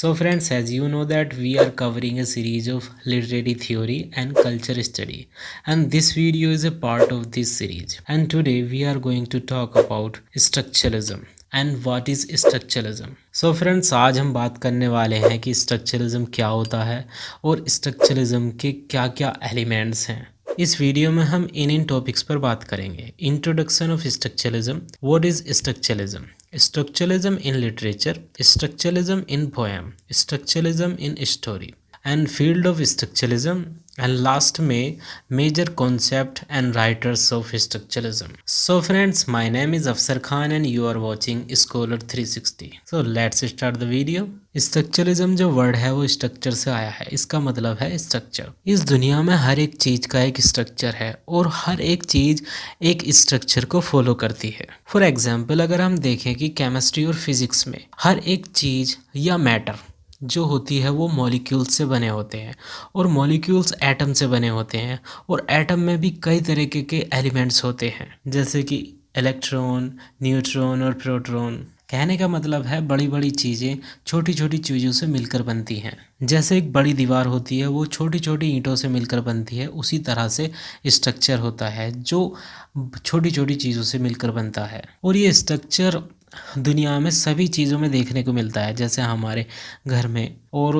So friends, as you know that we are covering a series of literary theory and culture study, and this video is a part of this series. And today we are going to talk about structuralism and what is structuralism. So friends, आज हम बात करने वाले हैं कि structuralism क्या होता है और structuralism के क्या क्या एलिमेंट्स हैं। इस वीडियो में हम इन टॉपिक्स पर बात करेंगे। Introduction of structuralism, what is structuralism, structuralism in literature, structuralism in poem, structuralism in story, and field of structuralism, and last में major concept and writers of structuralism. So friends, my name is Afsar Khan and you are watching Scholar 360. So let's start the video. Structuralism जो word है वो structure से आया है। इसका मतलब है स्ट्रक्चर। इस दुनिया में हर एक चीज का एक स्ट्रक्चर है और हर एक चीज एक स्ट्रक्चर को फॉलो करती है। फॉर एग्जाम्पल, अगर हम देखें कि केमिस्ट्री और फिजिक्स में हर एक चीज या मैटर जो होती है वो मॉलिक्यूल्स से बने होते हैं और मॉलिक्यूल्स एटम से बने होते हैं और एटम में भी कई तरीके के एलिमेंट्स होते हैं, जैसे कि इलेक्ट्रॉन, न्यूट्रॉन और प्रोटॉन। कहने का मतलब है बड़ी बड़ी चीज़ें छोटी छोटी चीज़ों से मिलकर बनती हैं। जैसे एक बड़ी दीवार होती है वो छोटी छोटी ईंटों से मिलकर बनती है, उसी तरह से स्ट्रक्चर होता है जो छोटी छोटी चीज़ों से मिलकर बनता है। और ये स्ट्रक्चर दुनिया में सभी चीज़ों में देखने को मिलता है, जैसे हमारे घर में। और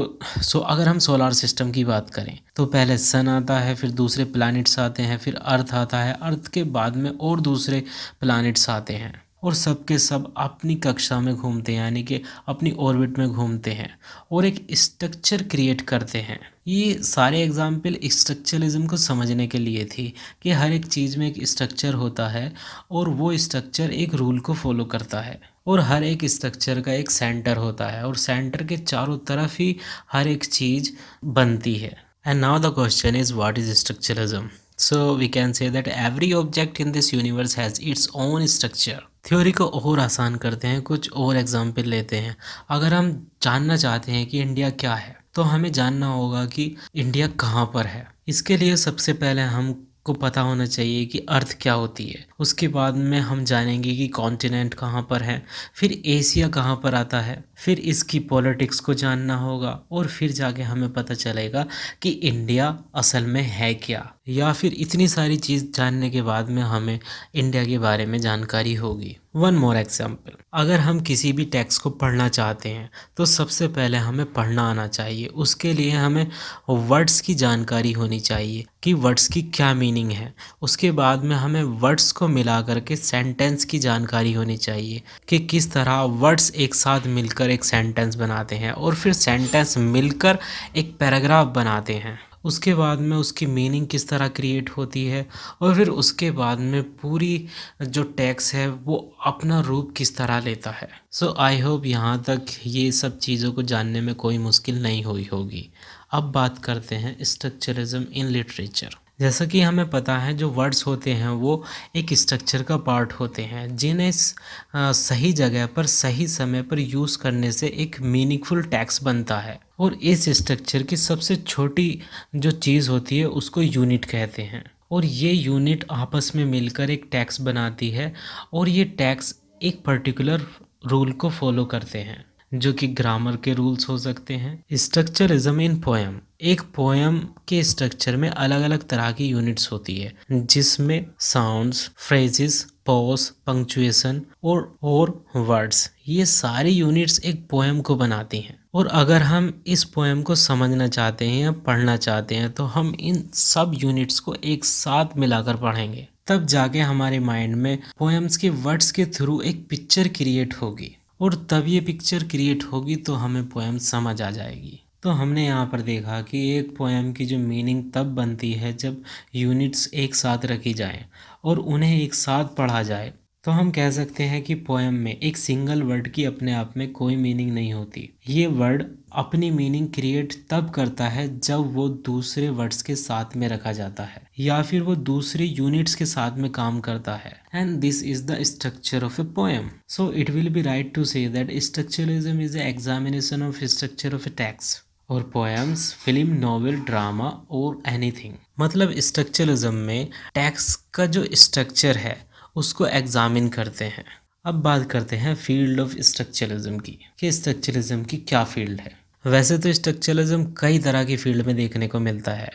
अगर हम सोलार सिस्टम की बात करें तो पहले सन आता है, फिर दूसरे प्लैनेट्स आते हैं, फिर अर्थ आता है, अर्थ के बाद में और दूसरे प्लैनेट्स आते हैं और सब के सब अपनी कक्षा में घूमते हैं, यानी कि अपनी ऑर्बिट में घूमते हैं और एक स्ट्रक्चर क्रिएट करते हैं। ये सारे एग्जाम्पल स्ट्रक्चरलिज्म को समझने के लिए थी कि हर एक चीज़ में एक स्ट्रक्चर होता है और वो स्ट्रक्चर एक रूल को फॉलो करता है और हर एक स्ट्रक्चर का एक सेंटर होता है और सेंटर के चारों तरफ ही हर एक चीज़ बनती है। And now the question is what is structuralism. So we can say that every object in this universe has its own structure. Theory को और आसान करते हैं, कुछ और एग्जाम्पल लेते हैं। अगर हम जानना चाहते हैं कि इंडिया क्या है तो हमें जानना होगा कि इंडिया कहाँ पर है। इसके लिए सबसे पहले हमको पता होना चाहिए कि अर्थ क्या होती है। उसके बाद में हम जानेंगे कि कॉन्टिनेंट कहाँ पर है, फिर एशिया कहाँ पर आता है, फिर इसकी पॉलिटिक्स को जानना होगा और फिर जाके हमें पता चलेगा कि इंडिया असल में है क्या। या फिर इतनी सारी चीज़ जानने के बाद में हमें इंडिया के बारे में जानकारी होगी। वन मोर एग्जाम्पल, अगर हम किसी भी टेक्स्ट को पढ़ना चाहते हैं तो सबसे पहले हमें पढ़ना आना चाहिए। उसके लिए हमें वर्ड्स की जानकारी होनी चाहिए कि वर्ड्स की क्या मीनिंग है। उसके बाद में हमें वर्ड्स को मिला करके सेंटेंस की जानकारी होनी चाहिए कि किस तरह वर्ड्स एक साथ मिलकर एक सेंटेंस बनाते हैं और फिर सेंटेंस मिलकर एक पैराग्राफ बनाते हैं। उसके बाद में उसकी मीनिंग किस तरह क्रिएट होती है और फिर उसके बाद में पूरी जो टेक्स्ट है वो अपना रूप किस तरह लेता है। सो आई होप यहाँ तक ये सब चीज़ों को जानने में कोई मुश्किल नहीं हुई होगी। अब बात करते हैं स्ट्रक्चरलिज्म इन लिटरेचर। जैसा कि हमें पता है जो वर्ड्स होते हैं वो एक स्ट्रक्चर का पार्ट होते हैं, जिन्हें सही जगह पर सही समय पर यूज़ करने से एक मीनिंगफुल टेक्स्ट बनता है। और इस स्ट्रक्चर की सबसे छोटी जो चीज़ होती है उसको यूनिट कहते हैं और ये यूनिट आपस में मिलकर एक टेक्स्ट बनाती है और ये टेक्स्ट एक पर्टिकुलर रूल को फॉलो करते हैं, जो कि ग्रामर के रूल्स हो सकते हैं। स्ट्रक्चरलिज्म इन पोएम, एक पोएम के स्ट्रक्चर में अलग अलग तरह की यूनिट्स होती है, जिसमें साउंड्स, फ्रेजेस, पॉज, पंक्चुएशन और वर्ड्स, ये सारी यूनिट्स एक पोएम को बनाती हैं। और अगर हम इस पोएम को समझना चाहते हैं या पढ़ना चाहते हैं तो हम इन सब यूनिट्स को एक साथ मिलाकर पढ़ेंगे, तब जाके हमारे माइंड में पोएम्स के वर्ड्स के थ्रू एक पिक्चर क्रिएट होगी और तब ये पिक्चर क्रिएट होगी तो हमें पोएम समझ आ जाएगी। तो हमने यहाँ पर देखा कि एक पोएम की जो मीनिंग तब बनती है जब यूनिट्स एक साथ रखी जाएं और उन्हें एक साथ पढ़ा जाए। तो हम कह सकते हैं कि पोएम में एक सिंगल वर्ड की अपने आप में कोई मीनिंग नहीं होती। ये वर्ड अपनी मीनिंग क्रिएट तब करता है जब वो दूसरे वर्ड्स के साथ में रखा जाता है या फिर वो दूसरे यूनिट्स के साथ में काम करता है। And this is the structure of a poem. So it will be right to say that structuralism is a examination of structure of a text और पोएम्स, फिल्म, नॉवेल, ड्रामा और एनीथिंग। मतलब structuralism में text का जो structure है उसको examine करते हैं। अब बात करते हैं फील्ड ऑफ स्ट्रक्चरलिज्म की कि स्ट्रक्चरलिज्म की क्या फील्ड है। वैसे तो स्ट्रक्चरलिज्म कई तरह की फील्ड में देखने को मिलता है,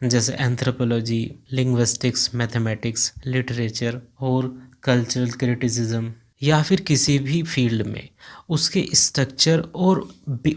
जैसे एंथ्रोपोलॉजी, लिंग्विस्टिक्स, मैथमेटिक्स, लिटरेचर और कल्चरल क्रिटिसिज्म, या फिर किसी भी फील्ड में उसके स्ट्रक्चर और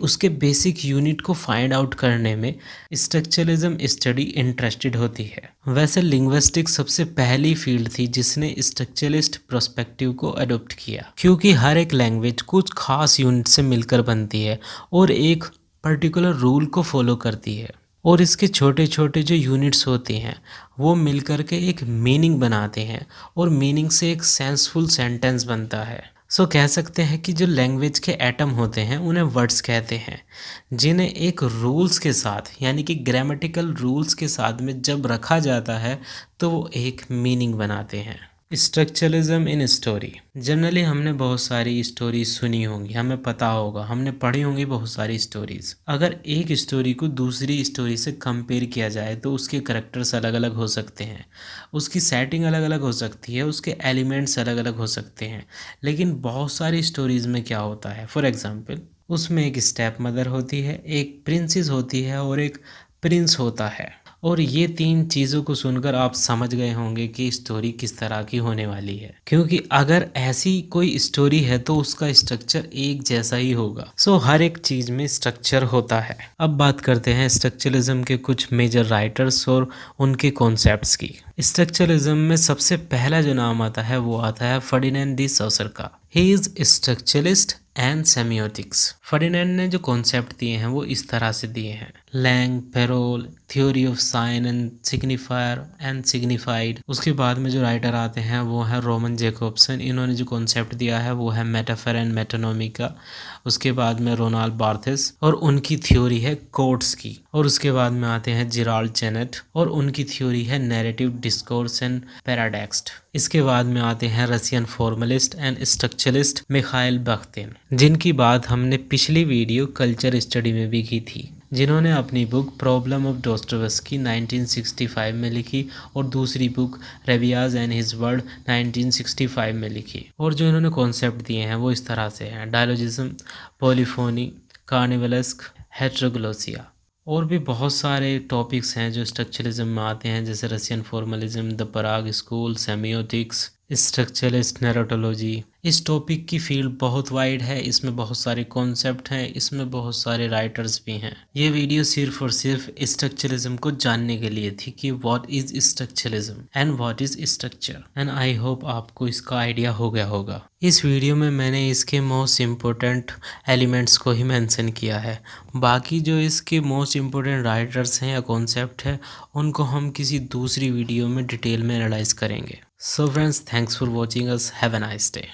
उसके बेसिक यूनिट को फाइंड आउट करने में स्ट्रक्चरलिज्म स्टडी इंटरेस्टेड होती है। वैसे लिंग्विस्टिक्स सबसे पहली फील्ड थी जिसने स्ट्रक्चरलिस्ट पर्सपेक्टिव को अडॉप्ट किया, क्योंकि हर एक लैंग्वेज कुछ खास यूनिट से मिलकर बनती है और एक पर्टिकुलर रूल को फॉलो करती है, और इसके छोटे छोटे जो यूनिट्स होते हैं वो मिलकर के एक मीनिंग बनाते हैं और मीनिंग से एक सेंसफुल सेंटेंस बनता है। सो कह सकते हैं कि जो लैंग्वेज के एटम होते हैं उन्हें वर्ड्स कहते हैं, जिन्हें एक रूल्स के साथ यानी कि ग्रामेटिकल रूल्स के साथ में जब रखा जाता है तो वो एक मीनिंग बनाते हैं। स्ट्रक्चरलिज्म इन स्टोरी, जनरली हमने बहुत सारी स्टोरीज सुनी होंगी, हमें पता होगा, हमने पढ़ी होंगी बहुत सारी स्टोरीज। अगर एक स्टोरी को दूसरी स्टोरी से कंपेयर किया जाए तो उसके करेक्टर्स अलग अलग हो सकते हैं, उसकी सेटिंग अलग अलग हो सकती है, उसके एलिमेंट्स अलग अलग हो सकते हैं, लेकिन बहुत सारी स्टोरीज में क्या होता है, फॉर एग्जाम्पल उसमें एक स्टेप मदर होती है, एक प्रिंसेस होती है और एक प्रिंस होता है, और ये तीन चीज़ों को सुनकर आप समझ गए होंगे कि स्टोरी किस तरह की होने वाली है, क्योंकि अगर ऐसी कोई स्टोरी है तो उसका स्ट्रक्चर एक जैसा ही होगा। सो हर एक चीज़ में स्ट्रक्चर होता है। अब बात करते हैं स्ट्रक्चरलिज्म के कुछ मेजर राइटर्स और उनके कॉन्सेप्ट्स की। स्ट्रक्चरलिज्म में सबसे पहला जो नाम आता है वो आता है फर्डिनेंड डी सॉसर का। He is structuralist and semiotics. Ferdinand ने जो कॉन्सेप्ट दिए हैं वो इस तरह से दिए हैं: langue, parole, theory of sign and signifier and signified. उसके बाद में जो राइटर आते हैं वो है रोमन जैकोब्सन, इन्होंने जो कॉन्सेप्ट दिया है वो है मेटाफर एंड मेटानोमी का। उसके बाद में रोनाल्ड बार्थेस और उनकी थ्योरी है कोड्स की। और उसके बाद में आते हैं जिराल्ड जेनेट और उनकी थ्योरी है नैरेटिव डिस्कोर्स एंड पैराडॉक्स। इसके बाद में आते हैं Russian formalist and structuralist Mikhail बख्तिन, जिनकी बात हमने पिछली वीडियो कल्चर स्टडी में भी की थी, जिन्होंने अपनी बुक प्रॉब्लम ऑफ डॉस्टोवेस्की 1965 में लिखी और दूसरी बुक रेबियाज एंड हिज वर्ल्ड 1965 में लिखी। और जो इन्होंने कॉन्सेप्ट दिए हैं वो इस तरह से हैं: डायलॉजिज्म, पॉलीफोनी, कार्निवलस्क, हेट्रोग्लोसिया। और भी बहुत सारे टॉपिक्स हैं जो स्ट्रक्चरलिज्म में आते हैं, जैसे Russian formalism, the Prague school, semiotics, structuralist narratology. इस टॉपिक की फील्ड बहुत वाइड है, इसमें बहुत सारे कॉन्सेप्ट हैं, इसमें बहुत सारे राइटर्स भी हैं। ये वीडियो सिर्फ और सिर्फ स्ट्रक्चरलिज्म को जानने के लिए थी कि what is structuralism and what is structure, and I hope आपको इसका आइडिया हो गया होगा। इस वीडियो में मैंने इसके मोस्ट इम्पोर्टेंट एलिमेंट्स को ही मेंशन किया है, बाकी जो इसके मोस्ट इम्पोर्टेंट राइटर्स हैं या कॉन्सेप्ट है उनको हम किसी दूसरी वीडियो में डिटेल में एनालाइज करेंगे। So friends, thanks for watching us, have a nice day.